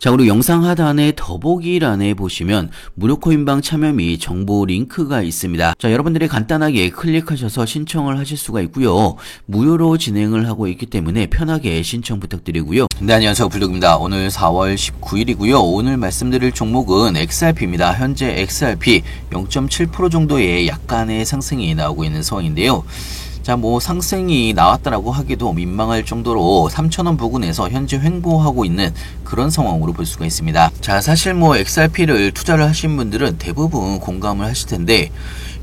자, 그리고 영상 하단의 더보기란에 보시면 무료 코인방 참여 및 정보 링크가 있습니다. 자, 여러분들이 간단하게 클릭하셔서 신청을 하실 수가 있고요. 무료로 진행을 하고 있기 때문에 편하게 신청 부탁드리고요. 네, 안녕하세요. 블록입니다. 오늘 4월 19일이고요. 오늘 말씀드릴 종목은 XRP입니다. 현재 XRP 0.7% 정도의 약간의 상승이 나오고 있는 상황인데요. 자, 상승이 나왔다라고 하기도 민망할 정도로 3,000원 부근에서 현재 횡보하고 있는 그런 상황으로 볼 수가 있습니다. 자, 사실 XRP를 투자를 하신 분들은 대부분 공감을 하실 텐데,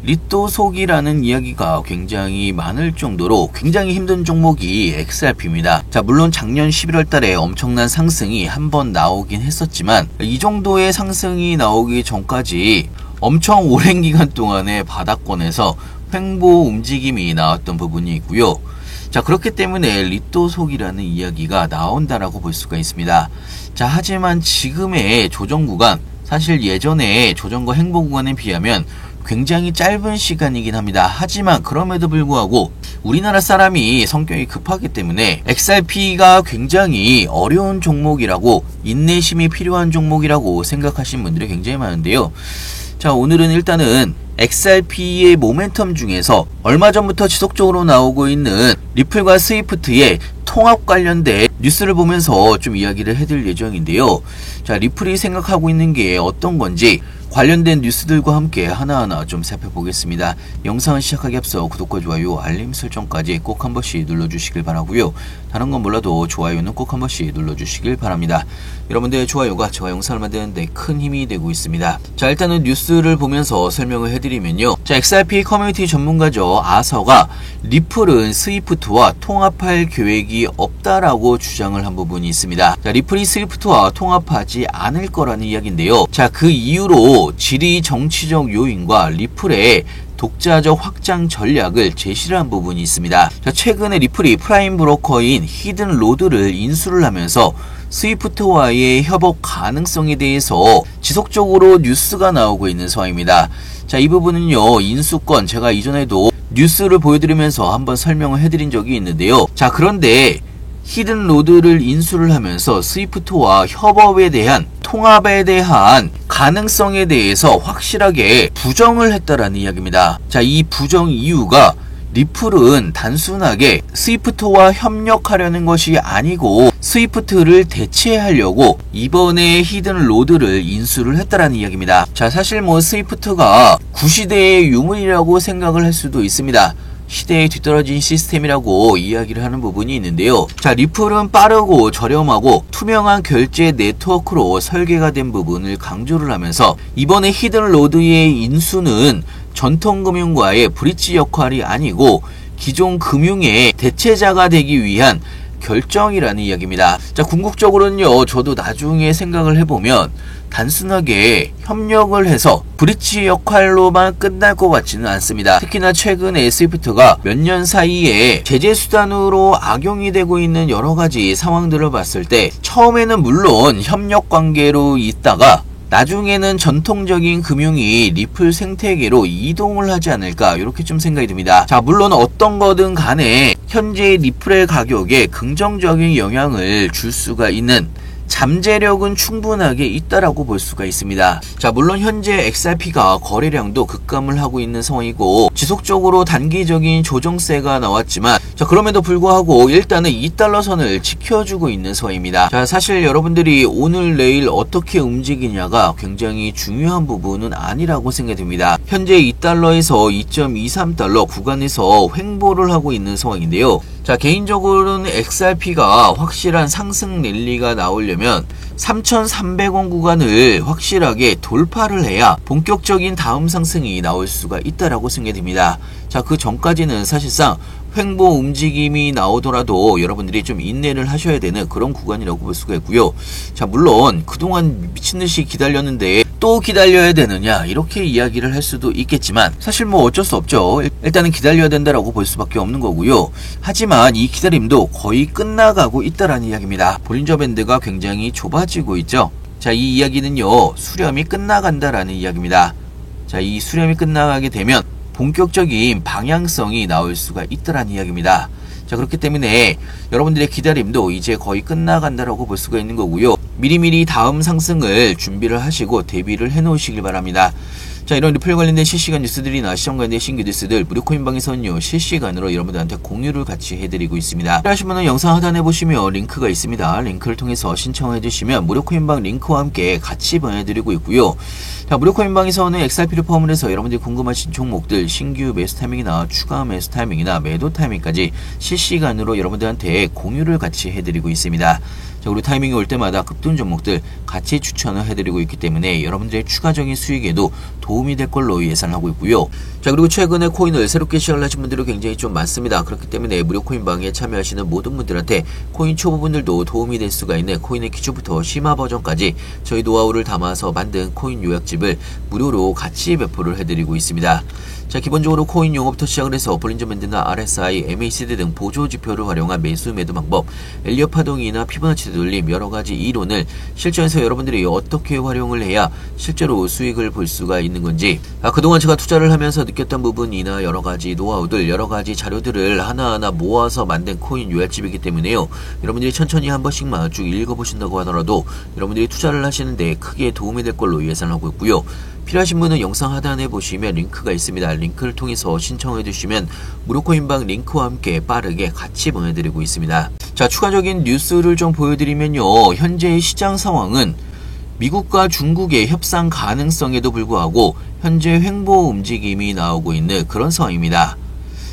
리또속이라는 이야기가 굉장히 많을 정도로 굉장히 힘든 종목이 XRP입니다. 자, 물론 작년 11월 달에 엄청난 상승이 한번 나오긴 했었지만, 이 정도의 상승이 나오기 전까지 엄청 오랜 기간 동안의 바닥권에서 횡보 움직임이 나왔던 부분이 있고요. 자, 그렇기 때문에 리또속이라는 이야기가 나온다라고 볼 수가 있습니다. 자, 하지만 지금의 조정 구간, 사실 예전에 조정과 횡보 구간에 비하면 굉장히 짧은 시간이긴 합니다. 하지만 그럼에도 불구하고 우리나라 사람이 성격이 급하기 때문에 XRP가 굉장히 어려운 종목이라고, 인내심이 필요한 종목이라고 생각하시는 분들이 굉장히 많은데요. 자, 오늘은 일단은 XRP의 모멘텀 중에서 얼마 전부터 지속적으로 나오고 있는 리플과 스위프트의 통합 관련된 뉴스를 보면서 좀 이야기를 해드릴 예정인데요. 자, 리플이 생각하고 있는 게 어떤 건지 관련된 뉴스들과 함께 하나하나 좀 살펴보겠습니다. 영상을 시작하기 앞서 구독과 좋아요, 알림 설정까지 꼭 한 번씩 눌러주시길 바라고요. 다른 건 몰라도 좋아요는 꼭 한 번씩 눌러주시길 바랍니다. 여러분들의 좋아요가 제가 영상을 만드는데 큰 힘이 되고 있습니다. 자, 일단은 뉴스를 보면서 설명을 해드리면요. 자, XRP 커뮤니티 전문가죠. 아서가 리플은 스위프트와 통합할 계획이 없다라고 주장을 한 부분이 있습니다. 자, 리플이 스위프트와 통합하지 않을 거라는 이야기인데요. 자, 그 이유로 지리 정치적 요인과 리플의 독자적 확장 전략을 제시를 한 부분이 있습니다. 자, 최근에 리플이 프라임 브로커인 히든로드를 인수를 하면서 스위프트와의 협업 가능성에 대해서 지속적으로 뉴스가 나오고 있는 상황입니다. 자, 이 부분은요, 인수권 제가 이전에도 뉴스를 보여드리면서 한번 설명을 해드린 적이 있는데요. 자, 그런데 히든로드를 인수를 하면서 스위프트와 협업에 대한, 통합에 대한 가능성에 대해서 확실하게 부정을 했다라는 이야기입니다. 자, 이 부정 이유가 리플은 단순하게 스위프트와 협력하려는 것이 아니고 스위프트를 대체하려고 이번에 히든로드를 인수를 했다라는 이야기입니다. 자, 사실 스위프트가 구시대의 유물이라고 생각을 할 수도 있습니다. 시대에 뒤떨어진 시스템이라고 이야기를 하는 부분이 있는데요. 자, 리플은 빠르고 저렴하고 투명한 결제 네트워크로 설계가 된 부분을 강조를 하면서 이번에 히든로드의 인수는 전통금융과의 브릿지 역할이 아니고 기존 금융의 대체자가 되기 위한 결정이라는 이야기입니다. 자, 궁극적으로는요, 저도 나중에 생각을 해보면 단순하게 협력을 해서 브릿지 역할로만 끝날 것 같지는 않습니다. 특히나 최근에 스위프트가 몇 년 사이에 제재 수단으로 악용이 되고 있는 여러 가지 상황들을 봤을 때 처음에는 물론 협력 관계로 있다가 나중에는 전통적인 금융이 리플 생태계로 이동을 하지 않을까, 이렇게 좀 생각이 듭니다. 자, 물론 어떤 거든 간에 현재 리플의 가격에 긍정적인 영향을 줄 수가 있는 잠재력은 충분하게 있다라고 볼 수가 있습니다. 자, 물론 현재 XRP가 거래량도 급감을 하고 있는 상황이고 지속적으로 단기적인 조정세가 나왔지만, 자, 그럼에도 불구하고 일단은 2달러 선을 지켜주고 있는 상황입니다. 자, 사실 여러분들이 오늘 내일 어떻게 움직이냐가 굉장히 중요한 부분은 아니라고 생각이 듭니다. 현재 2달러에서 2.23달러 구간에서 횡보를 하고 있는 상황인데요. 자, 개인적으로는 XRP가 확실한 상승 랠리가 나오려면 3,300원 구간을 확실하게 돌파를 해야 본격적인 다음 상승이 나올 수가 있다라고 생각이 듭니다. 자, 그 전까지는 사실상 횡보 움직임이 나오더라도 여러분들이 좀 인내를 하셔야 되는 그런 구간이라고 볼 수가 있고요. 자, 물론 그동안 미친듯이 기다렸는데 또 기다려야 되느냐, 이렇게 이야기를 할 수도 있겠지만 사실 어쩔 수 없죠. 일단은 기다려야 된다라고 볼 수밖에 없는 거고요. 하지만 이 기다림도 거의 끝나가고 있다라는 이야기입니다. 볼린저 밴드가 굉장히 좁아지고 있죠. 자, 이 이야기는요, 수렴이 끝나간다라는 이야기입니다. 자, 이 수렴이 끝나가게 되면 본격적인 방향성이 나올 수가 있다라는 이야기입니다. 자, 그렇기 때문에 여러분들의 기다림도 이제 거의 끝나간다라고 볼 수가 있는 거고요. 미리미리 다음 상승을 준비를 하시고 대비를 해 놓으시길 바랍니다. 자, 이런 리플 관련된 실시간 뉴스들이나 시장 관련된 신규 뉴스들 무료코인방에서는요 실시간으로 여러분들한테 공유를 같이 해드리고 있습니다. 필요하신 분은 영상 하단에 보시면 링크가 있습니다. 링크를 통해서 신청해 주시면 무료코인방 링크와 함께 같이 보내드리고 있고요. 자, 무료코인방에서는 XRP를 포함을 해서 여러분들이 궁금하신 종목들 신규 매수 타이밍이나 추가 매수 타이밍이나 매도 타이밍까지 실시간으로 여러분들한테 공유를 같이 해드리고 있습니다. 자, 그리고 타이밍이 올 때마다 급등 종목들 같이 추천을 해드리고 있기 때문에 여러분들의 추가적인 수익에도 도움이 될 걸로 예상하고 있고요. 자, 그리고 최근에 코인을 새롭게 시작을 하신 분들이 굉장히 좀 많습니다. 그렇기 때문에 무료 코인방에 참여하시는 모든 분들한테 코인 초보분들도 도움이 될 수가 있는 코인의 기초부터 심화 버전까지 저희 노하우를 담아서 만든 코인 요약집을 무료로 같이 배포를 해드리고 있습니다. 자, 기본적으로 코인 용어부터 시작을 해서 볼린저 밴드나 RSI, MACD 등 보조 지표를 활용한 매수 매도 방법, 엘리엇 파동이나 피보나치 되돌림 여러가지 이론을 실전에서 여러분들이 어떻게 활용을 해야 실제로 수익을 볼 수가 있는 건지, 그동안 제가 투자를 하면서 느꼈던 부분이나 여러가지 노하우들, 여러가지 자료들을 하나하나 모아서 만든 코인 요약집이기 때문에요. 여러분들이 천천히 한 번씩만 쭉 읽어보신다고 하더라도 여러분들이 투자를 하시는데 크게 도움이 될 걸로 예상하고 있고요. 필요하신 분은 영상 하단에 보시면 링크가 있습니다. 링크를 통해서 신청해 주시면 무료코인방 링크와 함께 빠르게 같이 보내드리고 있습니다. 자, 추가적인 뉴스를 좀 보여드리면요. 현재의 시장 상황은 미국과 중국의 협상 가능성에도 불구하고 현재 횡보 움직임이 나오고 있는 그런 상황입니다.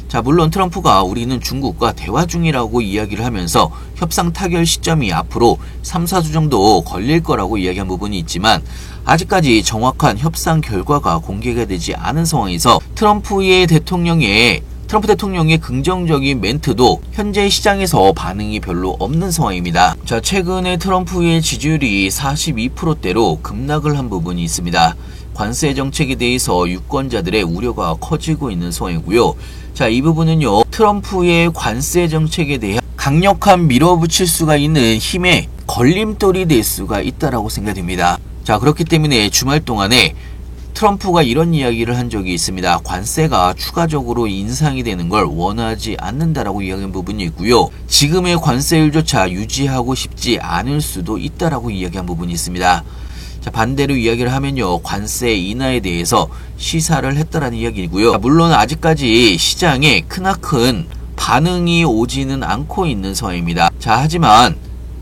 자, 물론 트럼프가 우리는 중국과 대화 중이라고 이야기를 하면서 협상 타결 시점이 앞으로 3, 4주 정도 걸릴 거라고 이야기한 부분이 있지만 아직까지 정확한 협상 결과가 공개가 되지 않은 상황에서 트럼프 대통령의 긍정적인 멘트도 현재 시장에서 반응이 별로 없는 상황입니다. 자, 최근에 트럼프의 지지율이 42%대로 급락을 한 부분이 있습니다. 관세 정책에 대해서 유권자들의 우려가 커지고 있는 상황이고요. 자, 이 부분은요, 트럼프의 관세 정책에 대한 강력한 밀어붙일 수가 있는 힘의 걸림돌이 될 수가 있다라고 생각됩니다. 자, 그렇기 때문에 주말 동안에 트럼프가 이런 이야기를 한 적이 있습니다. 관세가 추가적으로 인상이 되는 걸 원하지 않는다라고 이야기한 부분이 있고요. 지금의 관세율조차 유지하고 싶지 않을 수도 있다라고 이야기한 부분이 있습니다. 자, 반대로 이야기를 하면요, 관세 인하에 대해서 시사를 했다라는 이야기이고요. 물론 아직까지 시장에 크나큰 반응이 오지는 않고 있는 상황입니다. 자, 하지만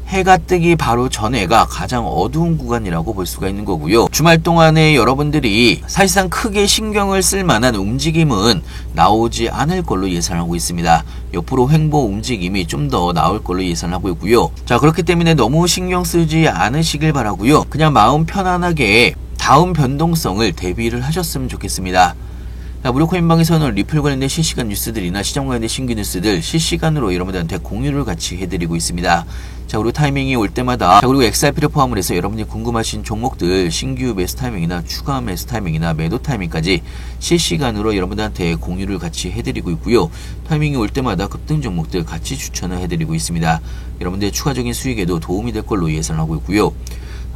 해가 뜨기 바로 전에가 가장 어두운 구간이라고 볼 수가 있는 거고요. 주말 동안에 여러분들이 사실상 크게 신경을 쓸 만한 움직임은 나오지 않을 걸로 예상하고 있습니다. 옆으로 횡보 움직임이 좀 더 나올 걸로 예상하고 있고요. 자, 그렇기 때문에 너무 신경 쓰지 않으시길 바라고요. 그냥 마음 편안하게 다음 변동성을 대비를 하셨으면 좋겠습니다. 자, 무료코인방에서는 리플 관련된 실시간 뉴스들이나 시장 관련된 신규 뉴스들 실시간으로 여러분들한테 공유를 같이 해드리고 있습니다. 자, 그리고 타이밍이 올 때마다, 자, 그리고 XRP를 포함을 해서 여러분들이 궁금하신 종목들 신규 매수 타이밍이나 추가 매수 타이밍이나 매도 타이밍까지 실시간으로 여러분들한테 공유를 같이 해드리고 있고요. 타이밍이 올 때마다 급등 종목들 같이 추천을 해드리고 있습니다. 여러분들의 추가적인 수익에도 도움이 될 걸로 예상하고 있고요.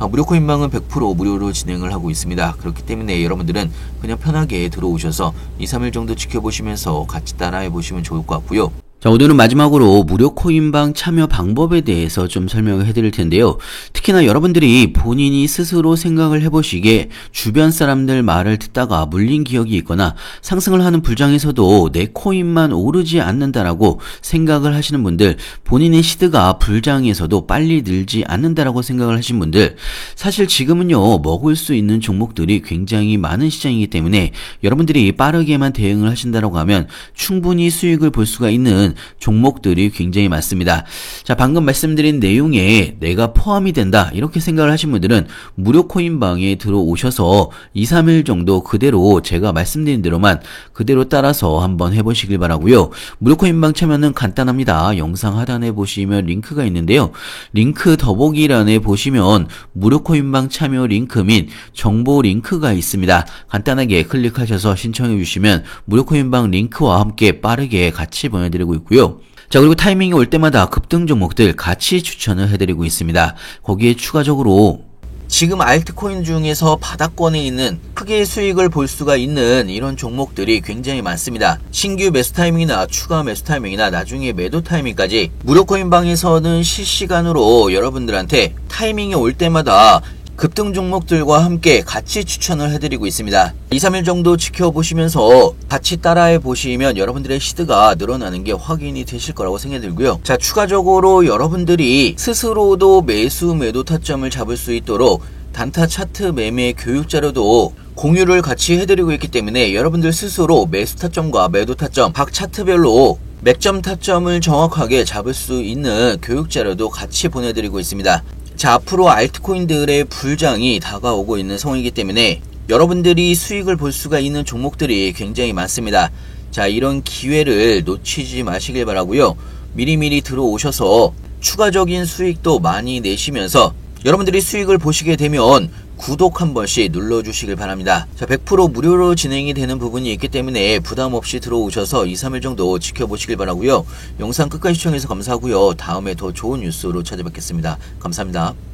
무료코인방은 100% 무료로 진행을 하고 있습니다. 그렇기 때문에 여러분들은 그냥 편하게 들어오셔서 2, 3일 정도 지켜보시면서 같이 따라해 보시면 좋을 것 같고요. 자, 오늘은 마지막으로 무료 코인방 참여 방법에 대해서 좀 설명을 해드릴 텐데요. 특히나 여러분들이 본인이 스스로 생각을 해보시기에 주변 사람들 말을 듣다가 물린 기억이 있거나 상승을 하는 불장에서도 내 코인만 오르지 않는다라고 생각을 하시는 분들, 본인의 시드가 불장에서도 빨리 늘지 않는다라고 생각을 하신 분들, 사실 지금은요, 먹을 수 있는 종목들이 굉장히 많은 시장이기 때문에 여러분들이 빠르게만 대응을 하신다라고 하면 충분히 수익을 볼 수가 있는 종목들이 굉장히 많습니다. 자, 방금 말씀드린 내용에 내가 포함이 된다 이렇게 생각을 하신 분들은 무료 코인방에 들어오셔서 2, 3일 정도 그대로 제가 말씀드린 대로만 그대로 따라서 한번 해보시길 바라고요. 무료 코인방 참여는 간단합니다. 영상 하단에 보시면 링크가 있는데요. 링크 더보기란에 보시면 무료 코인방 참여 링크 및 정보 링크가 있습니다. 간단하게 클릭하셔서 신청해 주시면 무료 코인방 링크와 함께 빠르게 같이 보내드리고 있고요. 자, 그리고 타이밍이 올 때마다 급등 종목들 같이 추천을 해드리고 있습니다. 거기에 추가적으로 지금 알트코인 중에서 바닥권에 있는 크게 수익을 볼 수가 있는 이런 종목들이 굉장히 많습니다. 신규 매수 타이밍이나 추가 매수 타이밍이나 나중에 매도 타이밍까지 무료코인방에서는 실시간으로 여러분들한테 타이밍이 올 때마다 급등 종목들과 함께 같이 추천을 해드리고 있습니다. 2, 3일 정도 지켜보시면서 같이 따라해 보시면 여러분들의 시드가 늘어나는 게 확인이 되실 거라고 생각이 들고요. 자, 추가적으로 여러분들이 스스로도 매수 매도 타점을 잡을 수 있도록 단타 차트 매매 교육 자료도 공유를 같이 해드리고 있기 때문에 여러분들 스스로 매수 타점과 매도 타점 각 차트별로 맥점 타점을 정확하게 잡을 수 있는 교육 자료도 같이 보내드리고 있습니다. 자, 앞으로 알트코인들의 불장이 다가오고 있는 상황이기 때문에 여러분들이 수익을 볼 수가 있는 종목들이 굉장히 많습니다. 자, 이런 기회를 놓치지 마시길 바라고요. 미리미리 들어오셔서 추가적인 수익도 많이 내시면서 여러분들이 수익을 보시게 되면 구독 한 번씩 눌러주시길 바랍니다. 자, 100% 무료로 진행이 되는 부분이 있기 때문에 부담 없이 들어오셔서 2, 3일 정도 지켜보시길 바라고요. 영상 끝까지 시청해서 감사하고요. 다음에 더 좋은 뉴스로 찾아뵙겠습니다. 감사합니다.